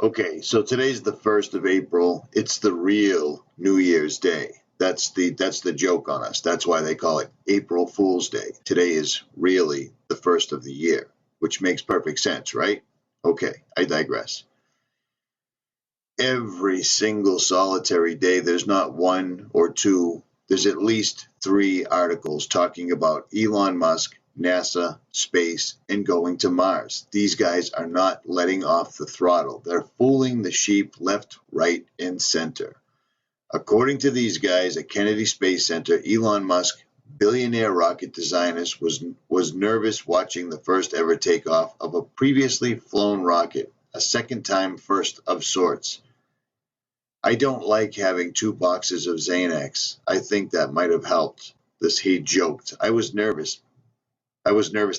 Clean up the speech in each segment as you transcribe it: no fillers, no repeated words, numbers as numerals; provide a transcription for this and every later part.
Okay, so today's the 1st of April. It's the real New Year's Day. That's the joke on us. That's why they call it April Fool's Day. Today is really the first of the year, which makes perfect sense, right? Okay, I digress. Every single solitary day, there's not one or two, there's at least 3 articles talking about Elon Musk, NASA, space, and going to Mars. These guys are not letting off the throttle. They're fooling the sheep left, right, and center. According to these guys at Kennedy Space Center, Elon Musk, billionaire rocket designer, was nervous watching the first ever takeoff of a previously flown rocket, a second-time first of sorts. I don't like having 2 boxes of Xanax. I think that might have helped. He joked. I was nervous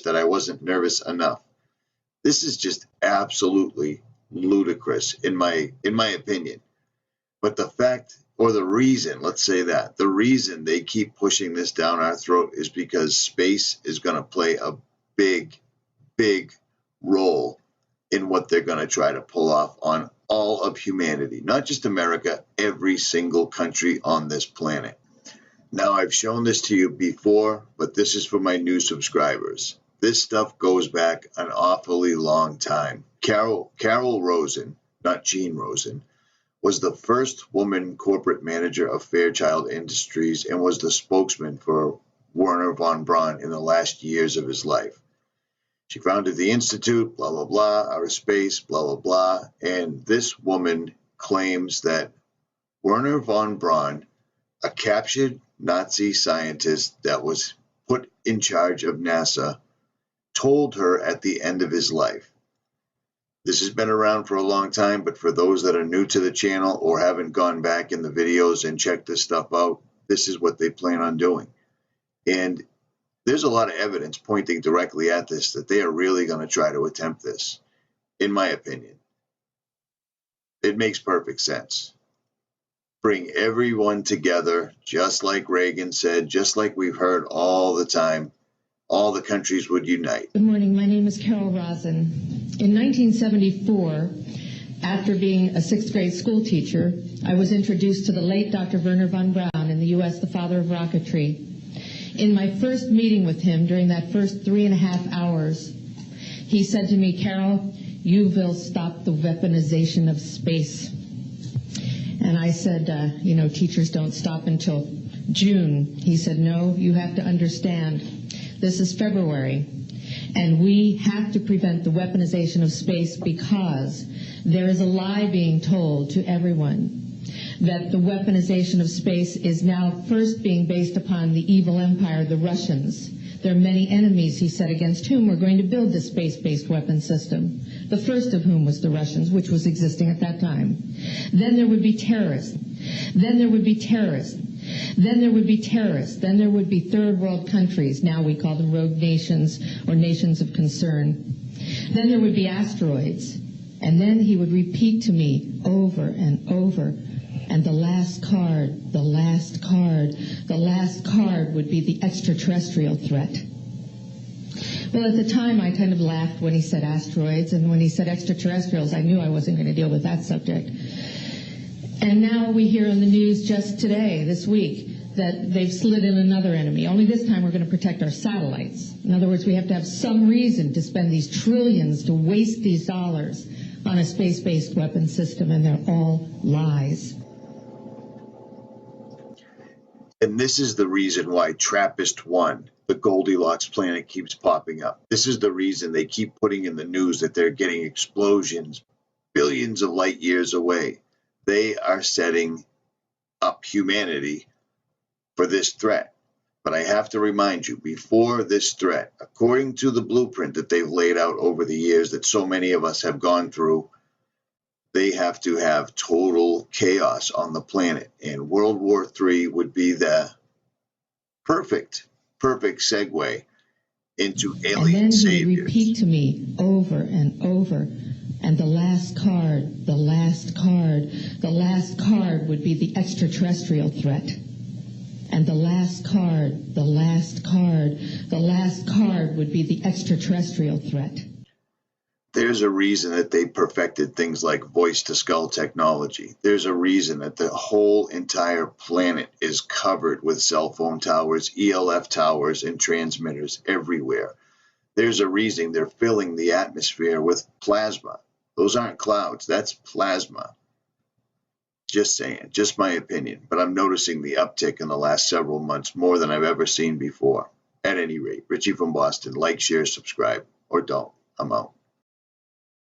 that I wasn't nervous enough. This is just absolutely ludicrous in my opinion. But the fact, or the reason, let's say that, the reason they keep pushing this down our throat is because space is going to play a big, big role in what they're going to try to pull off on all of humanity, not just America, every single country on this planet. Now, I've shown this to you before, but this is for my new subscribers. This stuff goes back an awfully long time. Carol Rosen, not Jean Rosen, was the first woman corporate manager of Fairchild Industries and was the spokesman for Wernher von Braun in the last years of his life. She founded the Institute, blah, blah, blah, outer space, blah, blah, blah. And this woman claims that Wernher von Braun, a captured Nazi scientist that was put in charge of NASA, told her at the end of his life. This has been around for a long time, but for those that are new to the channel or haven't gone back in the videos and checked this stuff out, this is what they plan on doing. And there's a lot of evidence pointing directly at this, that they are really going to try to attempt this, in my opinion. It makes perfect sense. Bring everyone together, just like Reagan said, just like we've heard all the time, all the countries would unite. Good morning, my name is Carol Rosen. In 1974, after being a 6th grade school teacher, I was introduced to the late Dr. Wernher von Braun in the U.S., the father of rocketry. In my first meeting with him, during that first 3.5 hours, he said to me, Carol, you will stop the weaponization of space. And I said, teachers don't stop until June. He said, no, you have to understand, this is February, and we have to prevent the weaponization of space because there is a lie being told to everyone that the weaponization of space is now first being based upon the evil empire, the Russians. There are many enemies, he said, against whom we're going to build this space-based weapon system, the first of whom was the Russians, which was existing at that time. Then there would be terrorists. Then there would be terrorists. Then there would be terrorists. Then there would be third world countries. Now we call them rogue nations or nations of concern. Then there would be asteroids. And then he would repeat to me over and over, and the last card, the last card, the last card would be the extraterrestrial threat. Well, at the time, I kind of laughed when he said asteroids, and when he said extraterrestrials, I knew I wasn't going to deal with that subject. And now we hear in the news just today, this week, that they've slid in another enemy. Only this time we're going to protect our satellites. In other words, we have to have some reason to spend these trillions, to waste these dollars on a space-based weapon system, and they're all lies. And this is the reason why TRAPPIST-1, the Goldilocks planet, keeps popping up. This is the reason they keep putting in the news that they're getting explosions billions of light years away. They are setting up humanity for this threat. But I have to remind you, before this threat, according to the blueprint that they've laid out over the years that so many of us have gone through, they have to have total chaos on the planet. And World War III would be the perfect segue into alien saviors. And then he would repeat to me over and over, and the last card, the last card, the last card would be the extraterrestrial threat. And the last card, the last card, the last card would be the extraterrestrial threat. There's a reason that they perfected things like voice-to-skull technology. There's a reason that the whole entire planet is covered with cell phone towers, ELF towers, and transmitters everywhere. There's a reason they're filling the atmosphere with plasma. Those aren't clouds, that's plasma. Just saying, just my opinion, but I'm noticing the uptick in the last several months more than I've ever seen before. At any rate, Richie from Boston, like, share, subscribe, or don't. I'm out.